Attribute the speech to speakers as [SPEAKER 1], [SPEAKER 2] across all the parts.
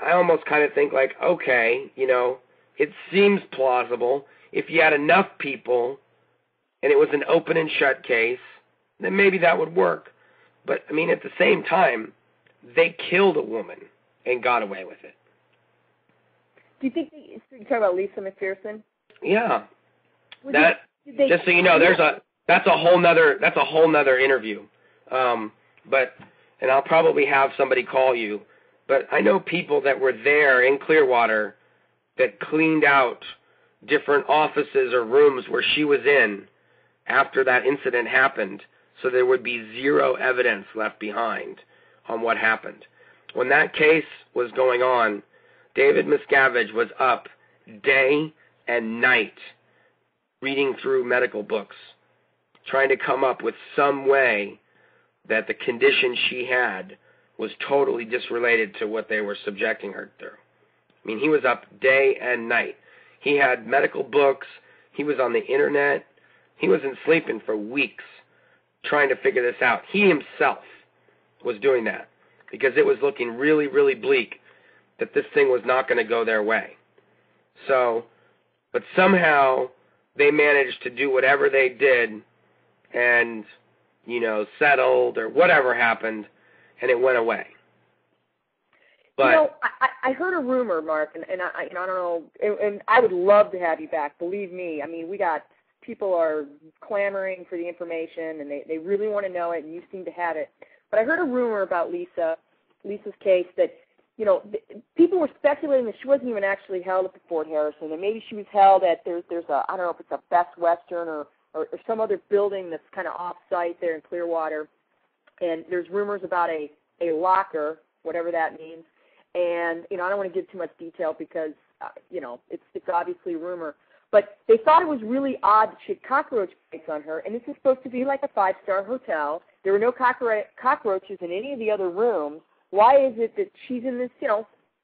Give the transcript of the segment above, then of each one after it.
[SPEAKER 1] I almost kind of think like, okay, it seems plausible. If you had enough people and it was an open and shut case, then maybe that would work. But, I mean, at the same time, they killed a woman and got away with it.
[SPEAKER 2] Do you think you're talking about Lisa McPherson?
[SPEAKER 1] Yeah. Just so you know, that's a whole nother interview. And I'll probably have somebody call you. But I know people that were there in Clearwater that cleaned out different offices or rooms where she was in after that incident happened, so there would be zero evidence left behind on what happened. When that case was going on, David Miscavige was up day and night reading through medical books, trying to come up with some way that the condition she had was totally disrelated to what they were subjecting her through. I mean, he was up day and night. He had medical books. He was on the internet. He wasn't sleeping for weeks trying to figure this out. He himself was doing that because it was looking really, really bleak that this thing was not going to go their way. So, but somehow they managed to do whatever they did and, settled or whatever happened, and it went away. But
[SPEAKER 2] I heard a rumor, Mark, and I don't know, and I would love to have you back. Believe me. I mean, people are clamoring for the information, and they really want to know it, and you seem to have it. But I heard a rumor about Lisa's case that, people were speculating that she wasn't even actually held at the Fort Harrison, and maybe she was held at there's a, I don't know if it's a Best Western or some other building that's kind of off-site there in Clearwater, and there's rumors about a locker, whatever that means, and, I don't want to give too much detail because, it's obviously a rumor, but they thought it was really odd that she had cockroach bites on her, and this is supposed to be like a 5-star hotel. There were no cockroaches in any of the other rooms. Why is it that she's in this,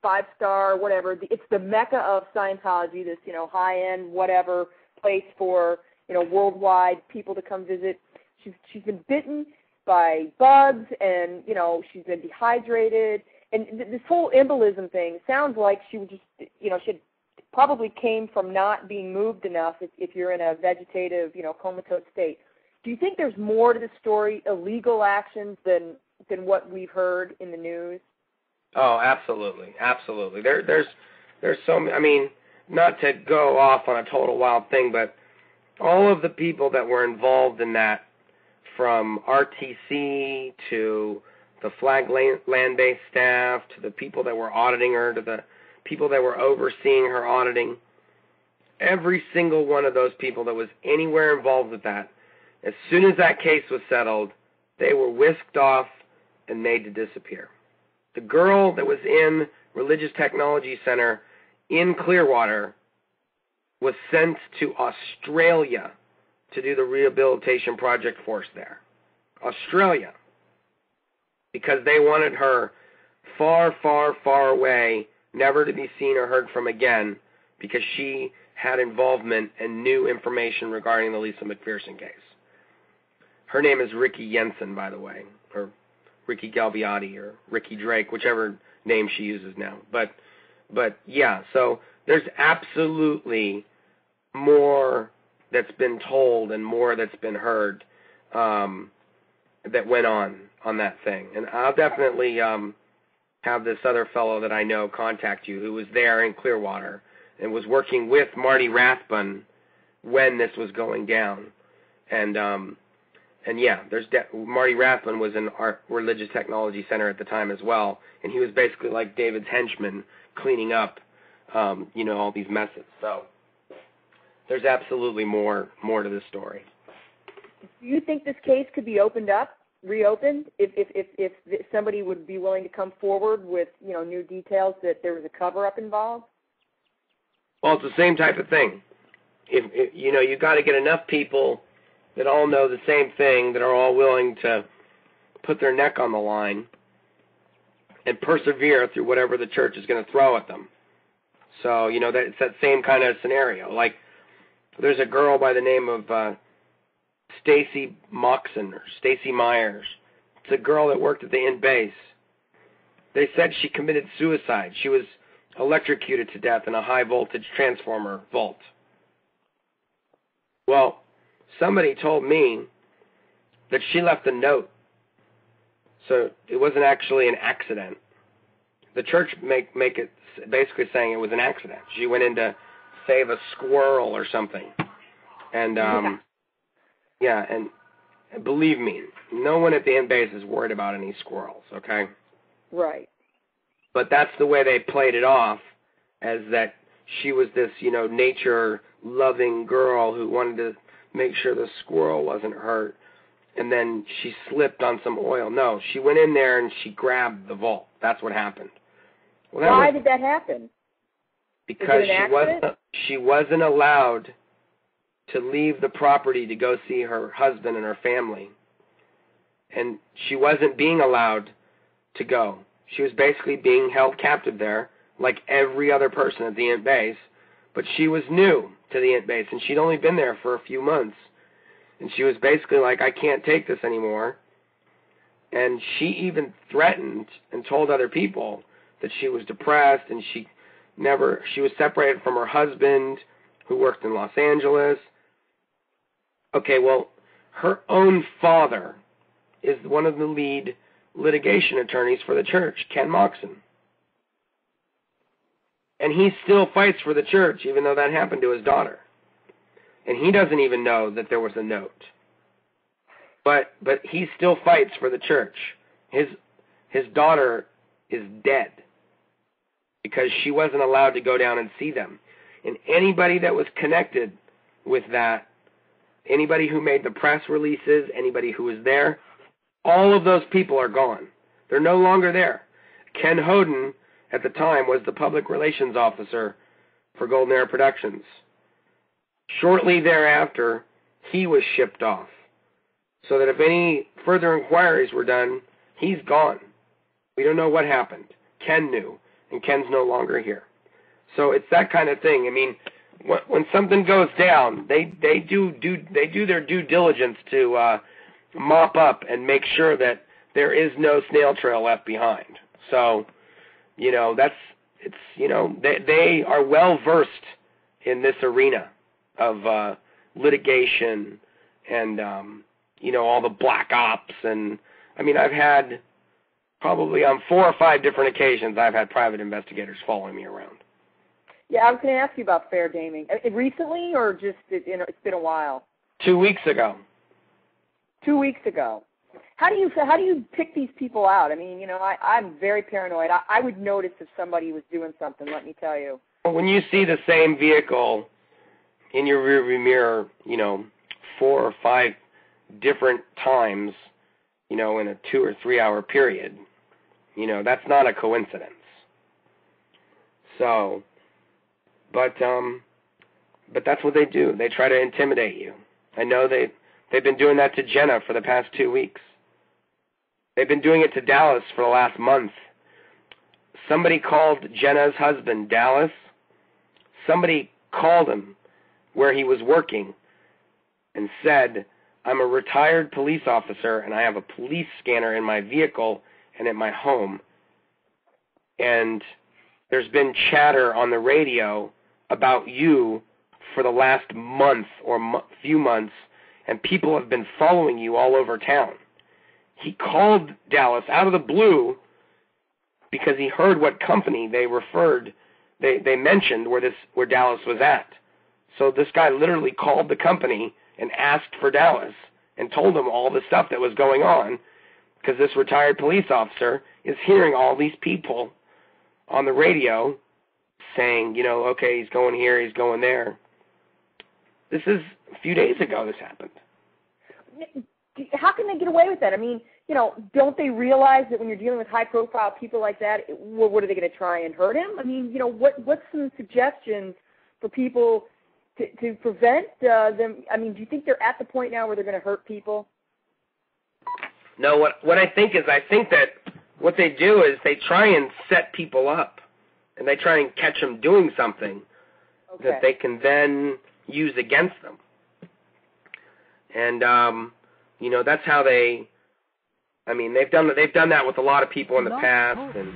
[SPEAKER 2] 5-star, whatever, it's the mecca of Scientology, this, high-end, whatever place for, worldwide people to come visit. She's been bitten by bugs, and, she's been dehydrated. And this whole embolism thing sounds like she would just, she had probably came from not being moved enough if you're in a vegetative, comatose state. Do you think there's more to the story, illegal actions, than what we've heard in the news?
[SPEAKER 1] Oh, absolutely. Absolutely. There's so many, I mean, not to go off on a total wild thing, but all of the people that were involved in that, from RTC to the Flag land-based staff, to the people that were auditing her, to the people that were overseeing her auditing, every single one of those people that was anywhere involved with that, as soon as that case was settled, they were whisked off and made to disappear. The girl that was in Religious Technology Center in Clearwater was sent to Australia to do the rehabilitation project force there. Australia. Because they wanted her far, far, far away, never to be seen or heard from again, because she had involvement and new information regarding the Lisa McPherson case. Her name is Ricky Jensen, by the way, or Ricky Galbiati, or Ricky Drake, whichever name she uses now. But yeah, so there's absolutely more that's been told and more that's been heard that went on that thing. And I'll definitely have this other fellow that I know contact you who was there in Clearwater and was working with Marty Rathbun when this was going down. And yeah, Marty Rathbun was in our Religious Technology Center at the time as well, and he was basically like David's henchman cleaning up, all these messes. So there's absolutely more to this story.
[SPEAKER 2] Do you think this case could be reopened, if somebody would be willing to come forward with, new details that there was a cover-up involved?
[SPEAKER 1] Well, it's the same type of thing. If you got to get enough people that all know the same thing, that are all willing to put their neck on the line and persevere through whatever the church is going to throw at them. So, it's that same kind of scenario. Like, there's a girl by the name of Stacy Moxon or Stacy Myers. It's a girl that worked at the Inn base They said she committed suicide. She was electrocuted to death in a high-voltage transformer vault. Well, somebody told me that she left a note, so it wasn't actually an accident. The church make it basically saying it was an accident. She went in to save a squirrel or something. And, and believe me, no one at the end base is worried about any squirrels, okay?
[SPEAKER 2] Right.
[SPEAKER 1] But that's the way they played it off, as that she was this, nature-loving girl who wanted to make sure the squirrel wasn't hurt, and then she slipped on some oil. No, she went in there and she grabbed the vault. That's what happened. Well,
[SPEAKER 2] why did that happen?
[SPEAKER 1] Because she wasn't allowed to leave the property to go see her husband and her family. And she wasn't being allowed to go. She was basically being held captive there, like every other person at the Int base. But she was new to the Int base, and she'd only been there for a few months. And she was basically like, I can't take this anymore. And she even threatened and told other people that she was depressed, and she was separated from her husband, who worked in Los Angeles. Okay, well, her own father is one of the lead litigation attorneys for the church, Ken Moxon. And he still fights for the church, even though that happened to his daughter. And he doesn't even know that there was a note. But he still fights for the church. His daughter is dead because she wasn't allowed to go down and see them. And anybody that was connected with that, anybody who made the press releases, anybody who was there, all of those people are gone. They're no longer there. Ken Hoden, at the time, was the public relations officer for Golden Era Productions. Shortly thereafter, he was shipped off, so that if any further inquiries were done, he's gone. We don't know what happened. Ken knew, and Ken's no longer here. So it's that kind of thing. I mean, when something goes down, they do their due diligence to mop up and make sure that there is no snail trail left behind. So, they are well versed in this arena of litigation and all the black ops. And I mean, I've had probably on 4 or 5 different occasions I've had private investigators following me around.
[SPEAKER 2] Yeah, I was going to ask you about fair gaming. Recently, or just it's been a while?
[SPEAKER 1] 2 weeks ago.
[SPEAKER 2] 2 weeks ago. How do you pick these people out? I mean, I'm very paranoid. I would notice if somebody was doing something, let me tell you.
[SPEAKER 1] When you see the same vehicle in your rearview mirror, 4 or 5 different times, in a 2 or 3 hour period, that's not a coincidence. So, but that's what they do. They try to intimidate you. I know they've been doing that to Jenna for the past 2 weeks. They've been doing it to Dallas for the last month. Somebody called Jenna's husband, Dallas. Somebody called him where he was working and said, I'm a retired police officer and I have a police scanner in my vehicle and at my home. And there's been chatter on the radio about you for the last month or few months, and people have been following you all over town. He called Dallas out of the blue because he heard what company they mentioned where Dallas was at. So this guy literally called the company and asked for Dallas and told him all the stuff that was going on, because this retired police officer is hearing all these people on the radio saying, okay, he's going here, he's going there. This is a few days ago this happened.
[SPEAKER 2] How can they get away with that? I mean, don't they realize that when you're dealing with high-profile people like that, what are they going to try and hurt him? I mean, what's some suggestions for people to prevent them? I mean, do you think they're at the point now where they're going to hurt people?
[SPEAKER 1] No, what I think that what they do is they try and set people up, and they try and catch them doing something that they can then use against them. And, that's how they I mean, they've done that with a lot of people in the past, and